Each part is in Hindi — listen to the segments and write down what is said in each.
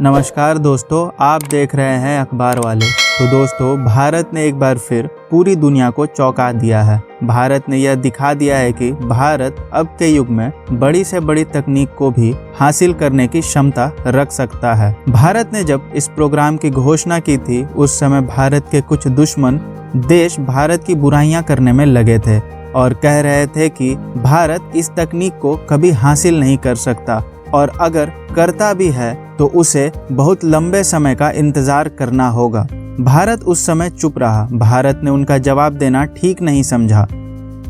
नमस्कार दोस्तों, आप देख रहे हैं अखबार वाले। तो दोस्तों, भारत ने एक बार फिर पूरी दुनिया को चौंका दिया है। भारत ने यह दिखा दिया है कि भारत अब के युग में बड़ी से बड़ी तकनीक को भी हासिल करने की क्षमता रख सकता है। भारत ने जब इस प्रोग्राम की घोषणा की थी, उस समय भारत के कुछ दुश्मन देश भारत की बुराइयां करने में लगे थे और कह रहे थे कि भारत इस तकनीक को कभी हासिल नहीं कर सकता और अगर करता भी है तो उसे बहुत लंबे समय का इंतजार करना होगा। भारत उस समय चुप रहा। भारत ने उनका जवाब देना ठीक नहीं समझा,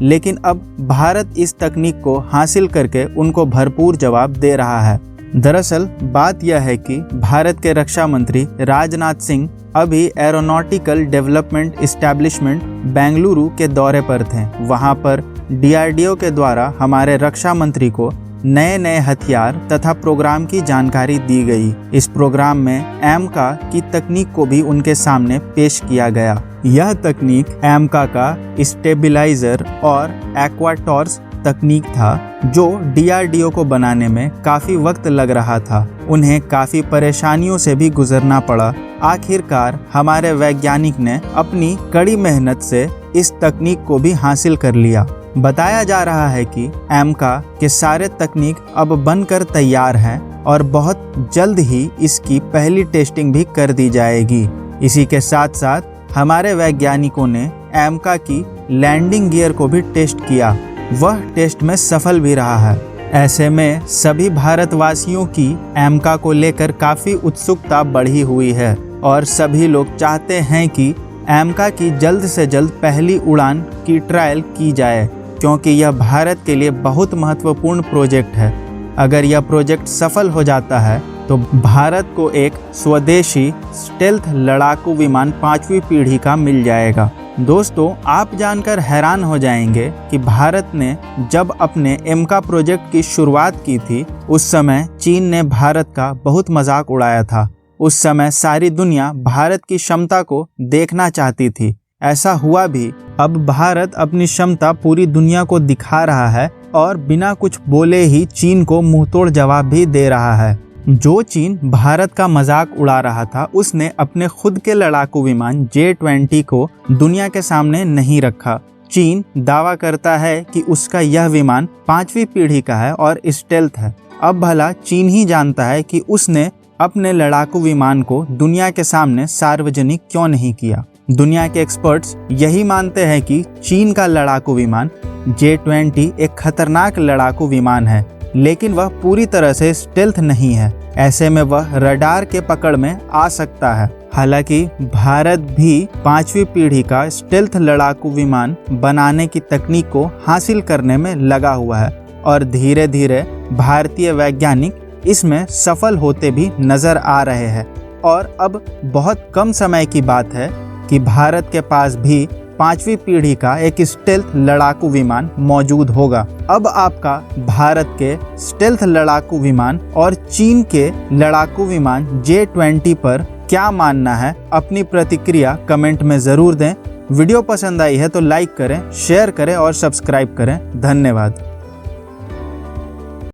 लेकिन अब भारत इस तकनीक को हासिल करके उनको भरपूर जवाब दे रहा है। दरअसल बात यह है कि भारत के रक्षा मंत्री राजनाथ सिंह अभी एरोनॉटिकल डेवलपमेंट एस्टेब्लिशमेंट बेंगलुरु के दौरे पर थे। वहां पर DRDO के द्वारा हमारे रक्षा मंत्री को नए नए हथियार तथा प्रोग्राम की जानकारी दी गई। इस प्रोग्राम में एमका की तकनीक को भी उनके सामने पेश किया गया। यह तकनीक एमका का स्टेबिलाइजर और एक्वाटॉर्स तकनीक था, जो DRDO को बनाने में काफी वक्त लग रहा था। उन्हें काफी परेशानियों से भी गुजरना पड़ा। आखिरकार हमारे वैज्ञानिक ने अपनी कड़ी मेहनत से इस तकनीक को भी हासिल कर लिया। बताया जा रहा है कि एमका के सारे तकनीक अब बनकर तैयार हैं और बहुत जल्द ही इसकी पहली टेस्टिंग भी कर दी जाएगी। इसी के साथ साथ हमारे वैज्ञानिकों ने एमका की लैंडिंग गियर को भी टेस्ट किया। वह टेस्ट में सफल भी रहा है। ऐसे में सभी भारतवासियों की एमका को लेकर काफ़ी उत्सुकता बढ़ी हुई है और सभी लोग चाहते हैं कि एमका की जल्द से जल्द पहली उड़ान की ट्रायल की जाए, क्योंकि यह भारत के लिए बहुत महत्वपूर्ण प्रोजेक्ट है। अगर यह प्रोजेक्ट सफल हो जाता है तो भारत को एक स्वदेशी स्टेल्थ लड़ाकू विमान 5वीं पीढ़ी का मिल जाएगा। दोस्तों, आप जानकर हैरान हो जाएंगे कि भारत ने जब अपने एमका प्रोजेक्ट की शुरुआत की थी, उस समय चीन ने भारत का बहुत मजाक उड़ाया था। उस समय सारी दुनिया भारत की क्षमता को देखना चाहती थी। ऐसा हुआ भी। अब भारत अपनी क्षमता पूरी दुनिया को दिखा रहा है और बिना कुछ बोले ही चीन को मुंहतोड़ जवाब भी दे रहा है। जो चीन भारत का मजाक उड़ा रहा था, उसने अपने खुद के लड़ाकू विमान J-20 को दुनिया के सामने नहीं रखा। चीन दावा करता है कि उसका यह विमान 5वीं पीढ़ी का है और स्टेल्थ है। अब भला चीन ही जानता है कि उसने अपने लड़ाकू विमान को दुनिया के सामने सार्वजनिक क्यों नहीं किया। दुनिया के एक्सपर्ट्स यही मानते हैं कि चीन का लड़ाकू विमान J-20 एक खतरनाक लड़ाकू विमान है, लेकिन वह पूरी तरह से स्टेल्थ नहीं है। ऐसे में वह रडार के पकड़ में आ सकता है। हालांकि भारत भी 5वीं पीढ़ी का स्टेल्थ लड़ाकू विमान बनाने की तकनीक को हासिल करने में लगा हुआ है और धीरे धीरे भारतीय वैज्ञानिक इसमें सफल होते भी नजर आ रहे हैं। और अब बहुत कम समय की बात है कि भारत के पास भी 5वीं पीढ़ी का एक स्टेल्थ लड़ाकू विमान मौजूद होगा। अब आपका भारत के स्टेल्थ लड़ाकू विमान और चीन के लड़ाकू विमान J-20 पर क्या मानना है? अपनी प्रतिक्रिया कमेंट में ज़रूर दें। वीडियो पसंद आई है तो लाइक करें, शेयर करें और सब्सक्राइब करें। धन्यवाद।